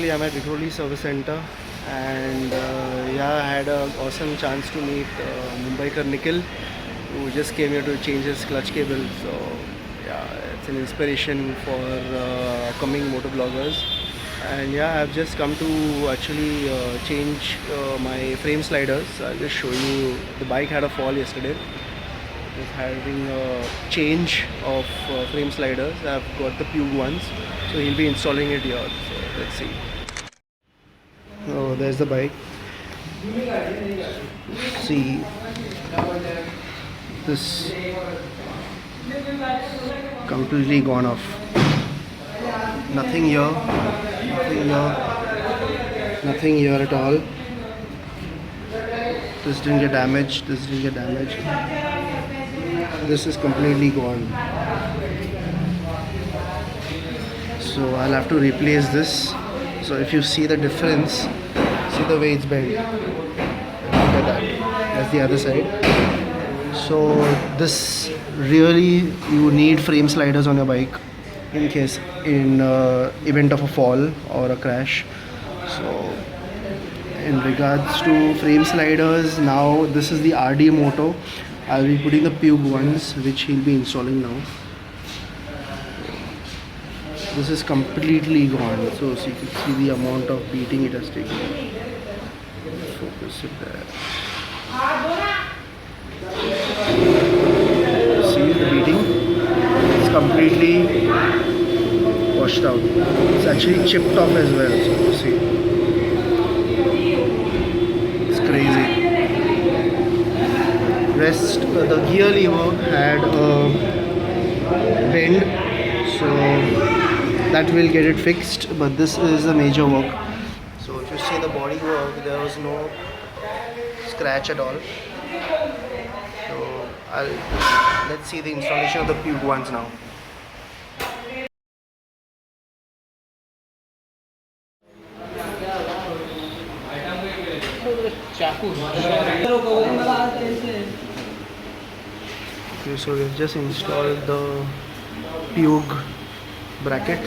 currently I'm at Vikhroli Service Center, and yeah, I had an awesome chance to meet Mumbaikar Nikhil, who just came here to change his clutch cable. So yeah, it's an inspiration for upcoming motovloggers. And yeah, I've just come to actually change my frame sliders. I'll just show you. The bike had a fall yesterday. Just having a change of frame sliders. I've got the Puig ones, so he'll be installing it here. So let's see. Oh, there's the bike. See, this completely gone off. Nothing here, nothing here, nothing here at all. This didn't get damaged, this didn't get damaged. This is completely gone. So I'll have to replace this. So if you see the difference, see the way it's bent. Look at that. That's the other side. So this really, you need frame sliders on your bike in event of a fall or a crash. So in regards to frame sliders, now this is the RD moto. I'll be putting the Puig ones, which he'll be installing now. This is completely gone, so you can see the amount of beating it has taken. Focus it there. See the beating? It's completely washed out. It's actually chipped off as well, so you see. It's crazy. Rest, the gear lever had a bend, so that will get it fixed, but this is a major work. So if you see the body work, there was no scratch at all. So let's see the installation of the Puig ones now. Okay, so we've just installed the Puig bracket.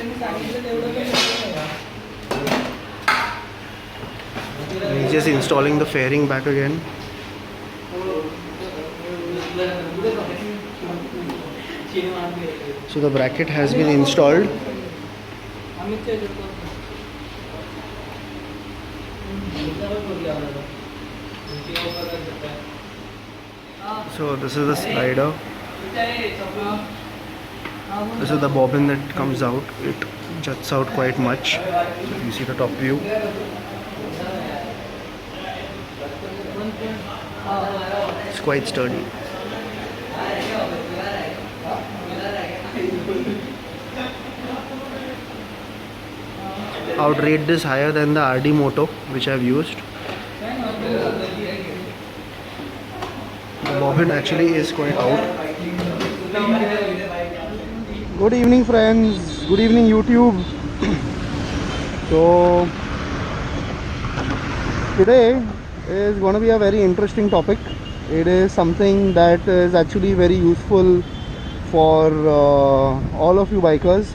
And he's just installing the fairing back again. So the bracket has been installed. So this is the slider. This is the bobbin that comes out. It juts out quite much. So you see the top view. It's quite sturdy. I would rate this higher than the RD Moto, which I've used. The bobbin actually is quite out. Good evening, friends. Good evening, YouTube. So today is going to be a very interesting topic. It is something that is actually very useful for all of you bikers,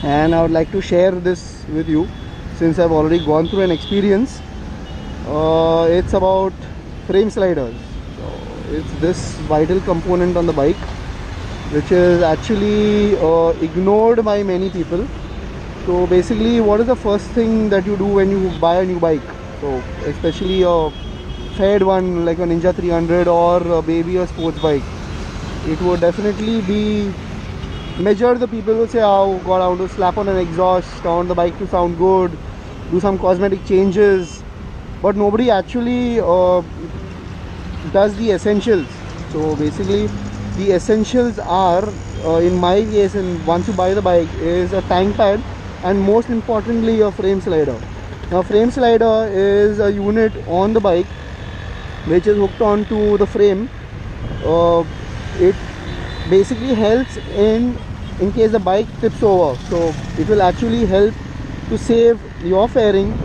and I would like to share this with you since I've already gone through an experience. It's about frame sliders. So it's this vital component on the bike which is actually ignored by many people. So basically, what is the first thing that you do when you buy a new bike? So especially a fed one like a Ninja300 or maybe a sports bike, it would definitely be measure. The people will say, oh god, I want to slap on an exhaust, I want the bike to sound good, do some cosmetic changes, but nobody actually does the essentials. So basically the essentials are, in my case, and once you buy the bike, is a tank pad and most importantly a frame slider. Now frame slider is a unit on the bike which is hooked onto the frame. It basically helps in case the bike tips over, so it will actually help to save your fairing.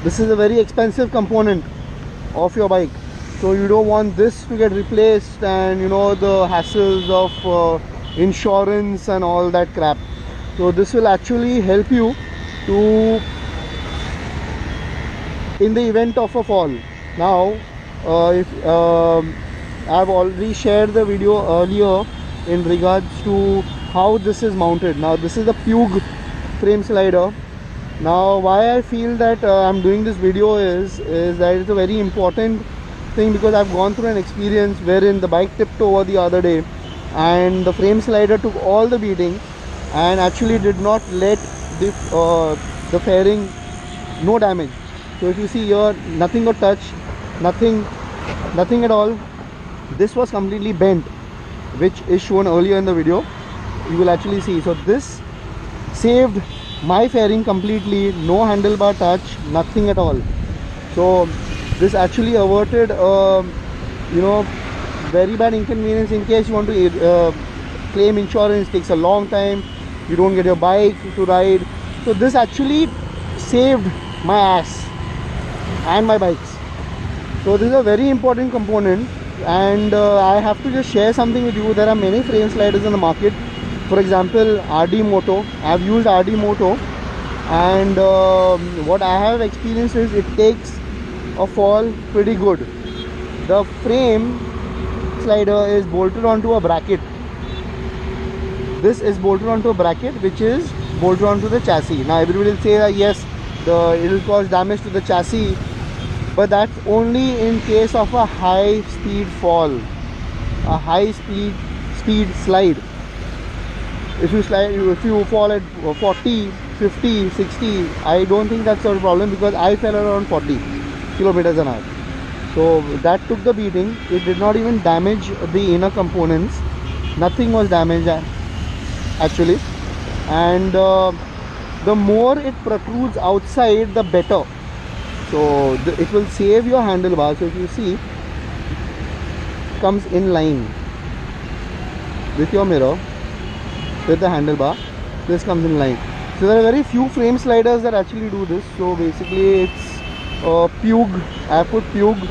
This is a very expensive component of your bike, so you don't want this to get replaced and you know the hassles of insurance and all that crap. So this will actually help you to in the event of a fall. Now if I've already shared the video earlier in regards to how this is mounted. Now this is the Puig frame slider. Now why I feel that I'm doing this video is that it's a very important thing, because I've gone through an experience wherein the bike tipped over the other day and the frame slider took all the beating and actually did not let the fairing, no damage. So if you see here, nothing got touched, nothing at all. This was completely bent, which is shown earlier in the video. You will actually see. So this saved my fairing completely, no handlebar touch, nothing at all. So this actually averted very bad inconvenience in case you want to claim insurance. It takes a long time, you don't get your bike to ride. So this actually saved my ass and my bikes. So this is a very important component, and I have to just share something with you. There are many frame sliders in the market. For example, RD Moto. I have used RD Moto, and what I have experienced is it takes a fall pretty good. The frame slider is bolted onto a bracket. This is bolted onto a bracket which is bolted onto the chassis. Now everybody will say that yes, it will cause damage to the chassis, but that's only in case of a high speed fall, a high speed slide. If you fall at 40, 50, 60, I don't think that's a problem, because I fell around 40 kilometers an hour. So that took the beating. It did not even damage the inner components. Nothing was damaged actually. And the more it protrudes outside, the better. So it will save your handlebar. So if you see, it comes in line with your mirror, with the handlebar. This comes in line. So there are very few frame sliders that actually do this. So basically it's Puig. I put Puig.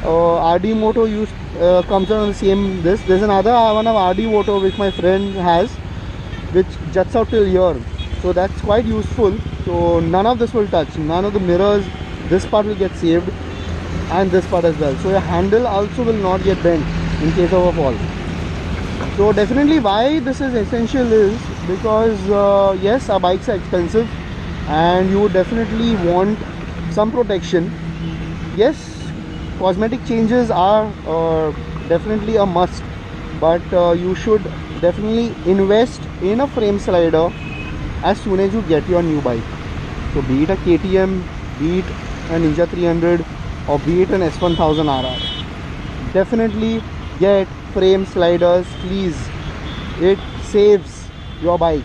RD Moto comes on the same this. There's another one of RD Moto which my friend has, which juts out till here. So that's quite useful. So none of this will touch. None of the mirrors. This part will get saved, and this part as well. So your handle also will not get bent in case of a fall. So definitely why this is essential is because yes, our bikes are expensive and you would definitely want some protection. Yes, cosmetic changes are definitely a must, but you should definitely invest in a frame slider as soon as you get your new bike. So be it a KTM, be it a Ninja 300, or be it an S1000 RR, definitely get frame sliders, please. It saves your bike.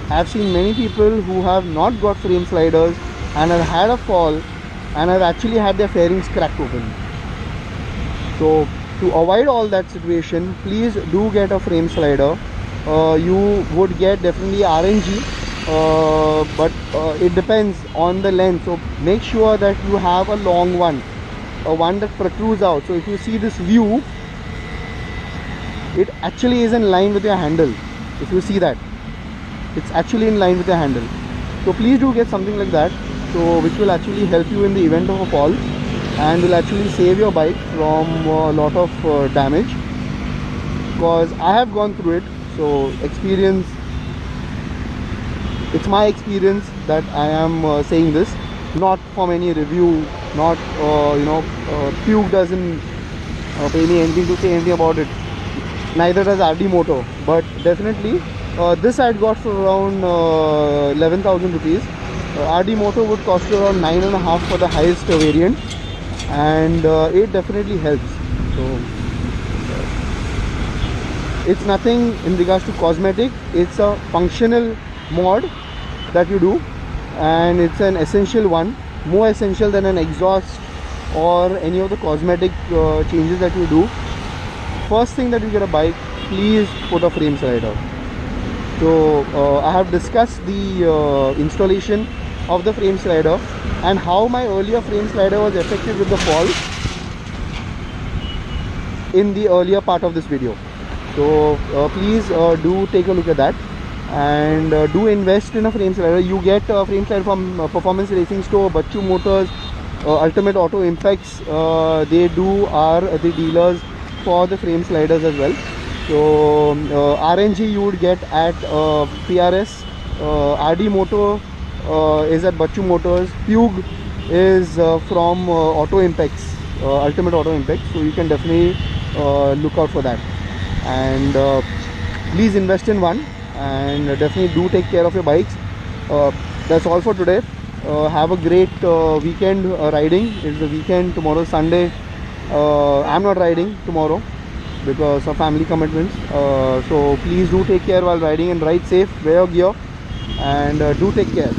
I've seen many people who have not got frame sliders and have had a fall and have actually had their fairings cracked open. So to avoid all that situation, please do get a frame slider. You would get definitely RNG, but it depends on the length. So make sure that you have a long one, one that protrudes out. So if you see this view, it actually is in line with your handle. If you see that, it's actually in line with your handle. So please do get something like that, so which will actually help you in the event of a fall and will actually save your bike from a lot of damage, because I have gone through it. So experience, it's my experience that I am saying this, not from any review, not Puig doesn't pay me anything to say anything about it, neither does RD Moto, but definitely this I had got for around 11,000 rupees. RD Moto would cost you around 9.5 for the highest variant, and it definitely helps. So it's nothing in regards to cosmetic, it's a functional mod that you do, and it's an essential one, more essential than an exhaust or any of the cosmetic changes that you do. First thing that you get a bike, please put a frame slider. So I have discussed the installation of the frame slider and how my earlier frame slider was affected with the fall in the earlier part of this video. So please do take a look at that, and do invest in a frame slider. You get a frame slider from Performance Racing Store, Bachu Motors, Ultimate Auto Impex, they are the dealers for the frame sliders as well. So RNG you would get at PRS, RD Moto is at Bachu Motors, Puig is from Auto Impex, Ultimate Auto Impex. So you can definitely look out for that. And please invest in one, and definitely do take care of your bikes. That's all for today. Have a great weekend riding. It's the weekend, tomorrow Sunday. I'm not riding tomorrow because of family commitments, so please do take care while riding and ride safe, wear your gear, and do take care.